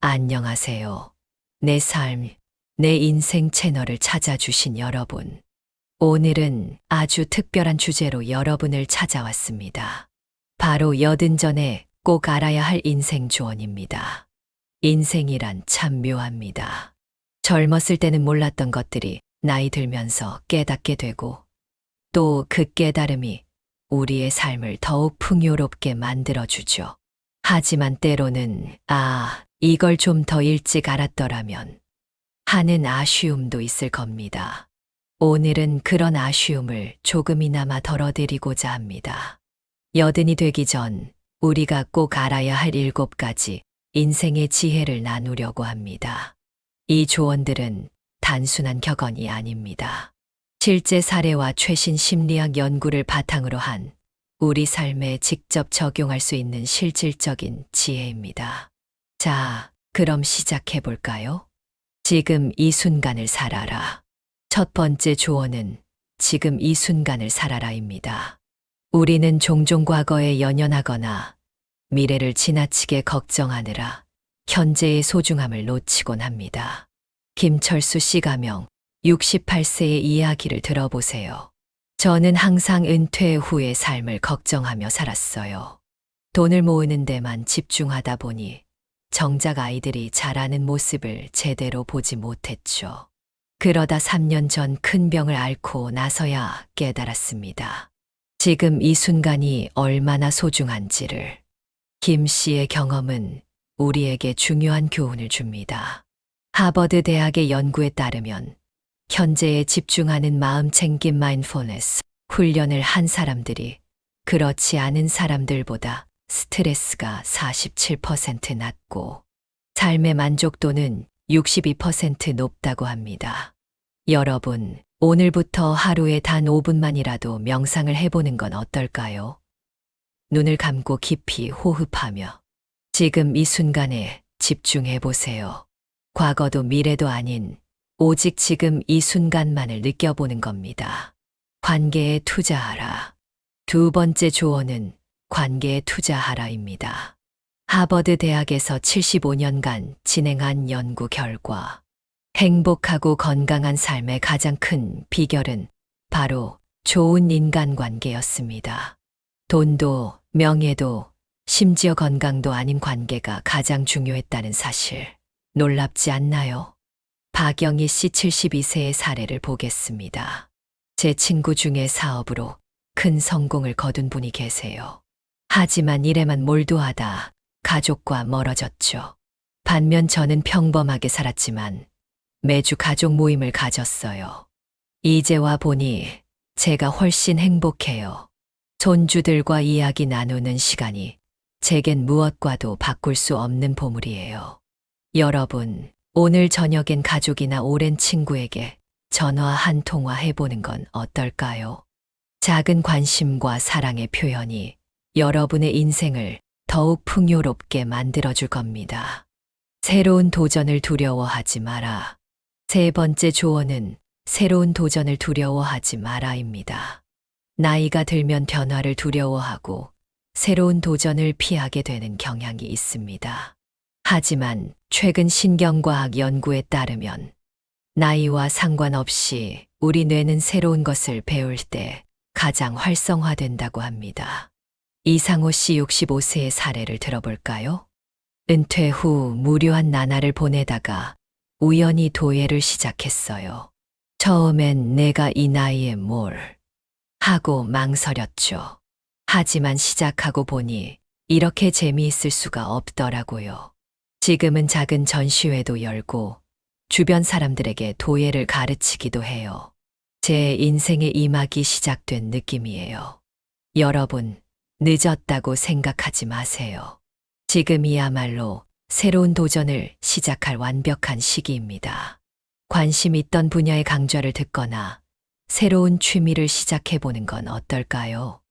안녕하세요. 내 삶, 내 인생 채널을 찾아주신 여러분. 오늘은 아주 특별한 주제로 여러분을 찾아왔습니다. 바로 80전에 꼭 알아야 할 인생 조언입니다. 인생이란 참 묘합니다. 젊었을 때는 몰랐던 것들이 나이 들면서 깨닫게 되고 또 그 깨달음이 우리의 삶을 더욱 풍요롭게 만들어주죠. 하지만 때로는 이걸 좀 더 일찍 알았더라면 하는 아쉬움도 있을 겁니다. 오늘은 그런 아쉬움을 조금이나마 덜어드리고자 합니다. 80이 되기 전 우리가 꼭 알아야 할 7가지 인생의 지혜를 나누려고 합니다. 이 조언들은 단순한 격언이 아닙니다. 실제 사례와 최신 심리학 연구를 바탕으로 한 우리 삶에 직접 적용할 수 있는 실질적인 지혜입니다. 자, 그럼 시작해 볼까요? 지금 이 순간을 살아라. 첫 번째 조언은 지금 이 순간을 살아라입니다. 우리는 종종 과거에 연연하거나 미래를 지나치게 걱정하느라 현재의 소중함을 놓치곤 합니다. 김철수 씨 가명 68세의 이야기를 들어보세요. 저는 항상 은퇴 후의 삶을 걱정하며 살았어요. 돈을 모으는 데만 집중하다 보니 정작 아이들이 자라는 모습을 제대로 보지 못했죠. 그러다 3년 전 큰 병을 앓고 나서야 깨달았습니다. 지금 이 순간이 얼마나 소중한지를. 김 씨의 경험은 우리에게 중요한 교훈을 줍니다. 하버드 대학의 연구에 따르면 현재에 집중하는 마음 챙김 마인드풀니스 훈련을 한 사람들이 그렇지 않은 사람들보다 스트레스가 47% 낮고 삶의 만족도는 62% 높다고 합니다. 여러분, 오늘부터 하루에 단 5분만이라도 명상을 해보는 건 어떨까요? 눈을 감고 깊이 호흡하며 지금 이 순간에 집중해 보세요. 과거도 미래도 아닌 오직 지금 이 순간만을 느껴보는 겁니다. 관계에 투자하라. 두 번째 조언은 관계에 투자하라입니다. 하버드 대학에서 75년간 진행한 연구 결과 행복하고 건강한 삶의 가장 큰 비결은 바로 좋은 인간관계였습니다. 돈도 명예도 심지어 건강도 아닌 관계가 가장 중요했다는 사실. 놀랍지 않나요? 박영희 씨 72세의 사례를 보겠습니다. 제 친구 중에 사업으로 큰 성공을 거둔 분이 계세요. 하지만 일에만 몰두하다 가족과 멀어졌죠. 반면 저는 평범하게 살았지만 매주 가족 모임을 가졌어요. 이제와 보니 제가 훨씬 행복해요. 손주들과 이야기 나누는 시간이 제겐 무엇과도 바꿀 수 없는 보물이에요. 여러분, 오늘 저녁엔 가족이나 오랜 친구에게 전화 한 통화 해보는 건 어떨까요? 작은 관심과 사랑의 표현이 여러분의 인생을 더욱 풍요롭게 만들어줄 겁니다. 새로운 도전을 두려워하지 마라. 세 번째 조언은 새로운 도전을 두려워하지 마라입니다. 나이가 들면 변화를 두려워하고 새로운 도전을 피하게 되는 경향이 있습니다. 하지만 최근 신경과학 연구에 따르면 나이와 상관없이 우리 뇌는 새로운 것을 배울 때 가장 활성화된다고 합니다. 이상호 씨 65세의 사례를 들어볼까요? 은퇴 후 무료한 나날을 보내다가 우연히 도예를 시작했어요. 처음엔 내가 이 나이에 뭘 하고 망설였죠. 하지만 시작하고 보니 이렇게 재미있을 수가 없더라고요. 지금은 작은 전시회도 열고 주변 사람들에게 도예를 가르치기도 해요. 제 인생의 이막이 시작된 느낌이에요. 여러분, 늦었다고 생각하지 마세요. 지금이야말로 새로운 도전을 시작할 완벽한 시기입니다. 관심 있던 분야의 강좌를 듣거나 새로운 취미를 시작해보는 건 어떨까요?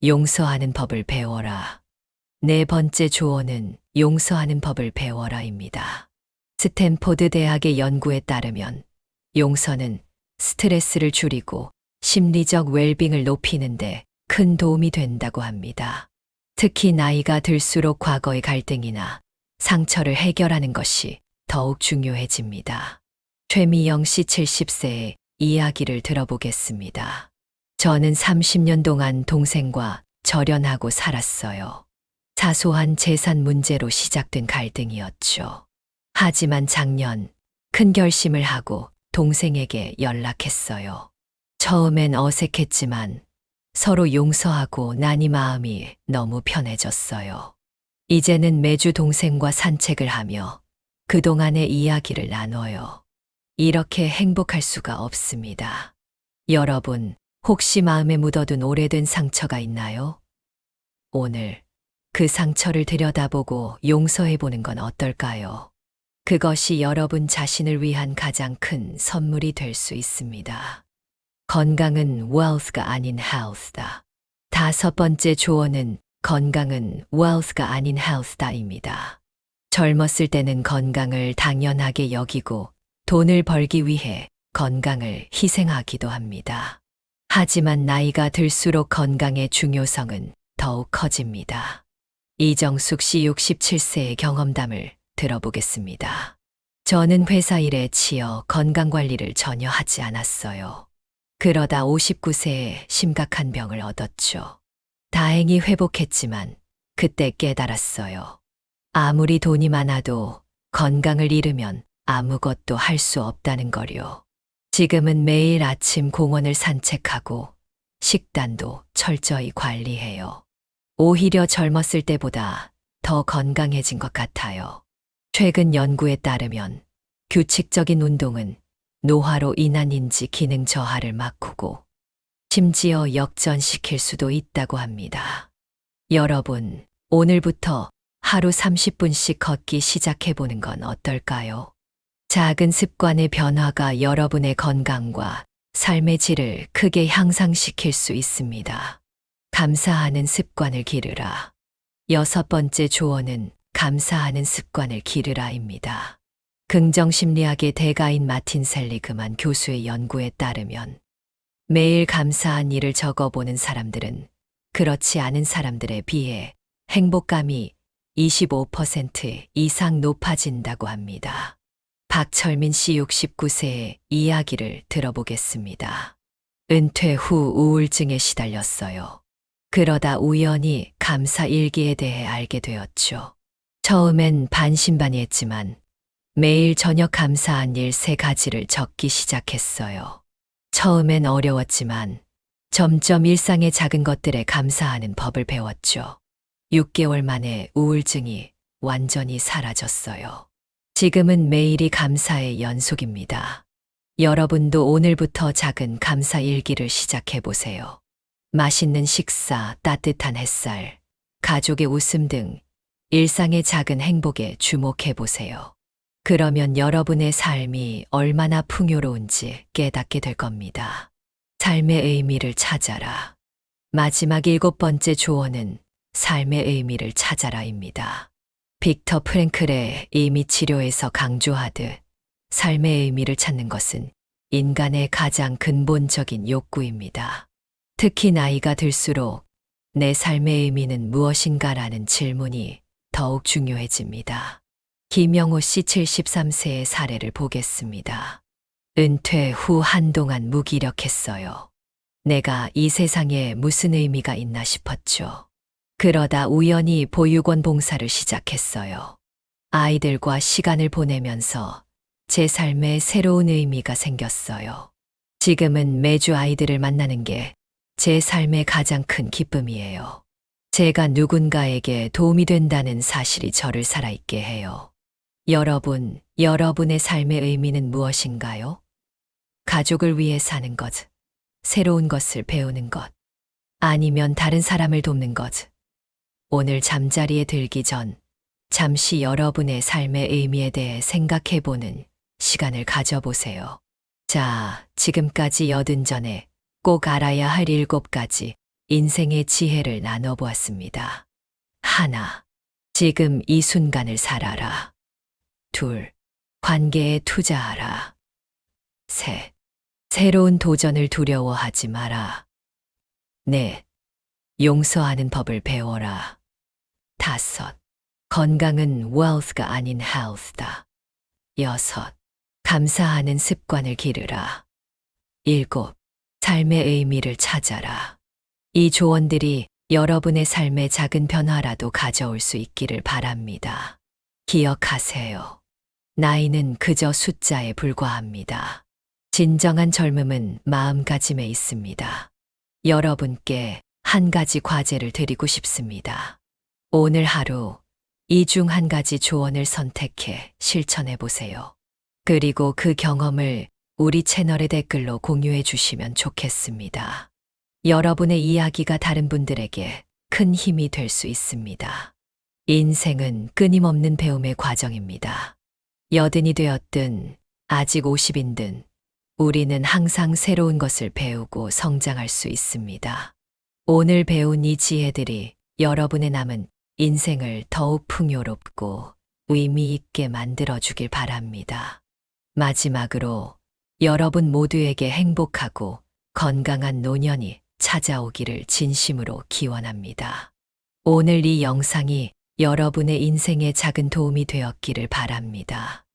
용서하는 법을 배워라. 네 번째 조언은 용서하는 법을 배워라입니다. 스탠포드 대학의 연구에 따르면 용서는 스트레스를 줄이고 심리적 웰빙을 높이는데 큰 도움이 된다고 합니다. 특히 나이가 들수록 과거의 갈등이나 상처를 해결하는 것이 더욱 중요해집니다. 최미영 씨 70세의 이야기를 들어보겠습니다. 저는 30년 동안 동생과 절연하고 살았어요. 사소한 재산 문제로 시작된 갈등이었죠. 하지만 작년 큰 결심을 하고 동생에게 연락했어요. 처음엔 어색했지만 서로 용서하고 나니 마음이 너무 편해졌어요. 이제는 매주 동생과 산책을 하며 그동안의 이야기를 나눠요. 이렇게 행복할 수가 없습니다. 여러분, 혹시 마음에 묻어둔 오래된 상처가 있나요? 오늘 그 상처를 들여다보고 용서해보는 건 어떨까요? 그것이 여러분 자신을 위한 가장 큰 선물이 될 수 있습니다. 건강은 wealth가 아닌 health다. 5번째 조언은 건강은 wealth가 아닌 health다입니다. 젊었을 때는 건강을 당연하게 여기고 돈을 벌기 위해 건강을 희생하기도 합니다. 하지만 나이가 들수록 건강의 중요성은 더욱 커집니다. 이정숙 씨 67세의 경험담을 들어보겠습니다. 저는 회사 일에 치여 건강관리를 전혀 하지 않았어요. 그러다 59세에 심각한 병을 얻었죠. 다행히 회복했지만 그때 깨달았어요. 아무리 돈이 많아도 건강을 잃으면 아무것도 할 수 없다는 거요. 지금은 매일 아침 공원을 산책하고 식단도 철저히 관리해요. 오히려 젊었을 때보다 더 건강해진 것 같아요. 최근 연구에 따르면 규칙적인 운동은 노화로 인한 인지 기능 저하를 막고 심지어 역전시킬 수도 있다고 합니다. 여러분, 오늘부터 하루 30분씩 걷기 시작해보는 건 어떨까요? 작은 습관의 변화가 여러분의 건강과 삶의 질을 크게 향상시킬 수 있습니다. 감사하는 습관을 기르라. 6번째 조언은 감사하는 습관을 기르라입니다. 긍정심리학의 대가인 마틴 셀리그만 교수의 연구에 따르면 매일 감사한 일을 적어보는 사람들은 그렇지 않은 사람들에 비해 행복감이 25% 이상 높아진다고 합니다. 박철민 씨 69세의 이야기를 들어보겠습니다. 은퇴 후 우울증에 시달렸어요. 그러다 우연히 감사 일기에 대해 알게 되었죠. 처음엔 반신반의했지만 매일 저녁 감사한 일 3가지를 적기 시작했어요. 처음엔 어려웠지만 점점 일상의 작은 것들에 감사하는 법을 배웠죠. 6개월 만에 우울증이 완전히 사라졌어요. 지금은 매일이 감사의 연속입니다. 여러분도 오늘부터 작은 감사 일기를 시작해 보세요. 맛있는 식사, 따뜻한 햇살, 가족의 웃음 등 일상의 작은 행복에 주목해 보세요. 그러면 여러분의 삶이 얼마나 풍요로운지 깨닫게 될 겁니다. 삶의 의미를 찾아라. 마지막 7번째 조언은 삶의 의미를 찾아라입니다. 빅터 프랭클의 의미 치료에서 강조하듯 삶의 의미를 찾는 것은 인간의 가장 근본적인 욕구입니다. 특히 나이가 들수록 내 삶의 의미는 무엇인가라는 질문이 더욱 중요해집니다. 김영호 씨 73세의 사례를 보겠습니다. 은퇴 후 한동안 무기력했어요. 내가 이 세상에 무슨 의미가 있나 싶었죠. 그러다 우연히 보육원 봉사를 시작했어요. 아이들과 시간을 보내면서 제 삶에 새로운 의미가 생겼어요. 지금은 매주 아이들을 만나는 게 제 삶의 가장 큰 기쁨이에요. 제가 누군가에게 도움이 된다는 사실이 저를 살아있게 해요. 여러분, 여러분의 삶의 의미는 무엇인가요? 가족을 위해 사는 것, 새로운 것을 배우는 것, 아니면 다른 사람을 돕는 것. 오늘 잠자리에 들기 전 잠시 여러분의 삶의 의미에 대해 생각해보는 시간을 가져보세요. 자, 지금까지 80전에 꼭 알아야 할 7가지 인생의 지혜를 나눠보았습니다. 1. 지금 이 순간을 살아라. 2. 관계에 투자하라. 3. 새로운 도전을 두려워하지 마라. 4. 용서하는 법을 배워라. 5. 건강은 wealth가 아닌 health다. 6. 감사하는 습관을 기르라. 7. 삶의 의미를 찾아라. 이 조언들이 여러분의 삶에 작은 변화라도 가져올 수 있기를 바랍니다. 기억하세요. 나이는 그저 숫자에 불과합니다. 진정한 젊음은 마음가짐에 있습니다. 여러분께 한 가지 과제를 드리고 싶습니다. 오늘 하루 이 중 한 가지 조언을 선택해 실천해 보세요. 그리고 그 경험을 우리 채널의 댓글로 공유해 주시면 좋겠습니다. 여러분의 이야기가 다른 분들에게 큰 힘이 될 수 있습니다. 인생은 끊임없는 배움의 과정입니다. 80이 되었든 아직 50이든 우리는 항상 새로운 것을 배우고 성장할 수 있습니다. 오늘 배운 이 지혜들이 여러분의 남은 인생을 더욱 풍요롭고 의미 있게 만들어주길 바랍니다. 마지막으로 여러분 모두에게 행복하고 건강한 노년이 찾아오기를 진심으로 기원합니다. 오늘 이 영상이 여러분의 인생에 작은 도움이 되었기를 바랍니다.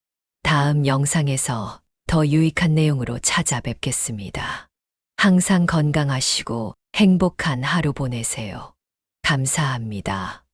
다음 영상에서 더 유익한 내용으로 찾아뵙겠습니다. 항상 건강하시고 행복한 하루 보내세요. 감사합니다.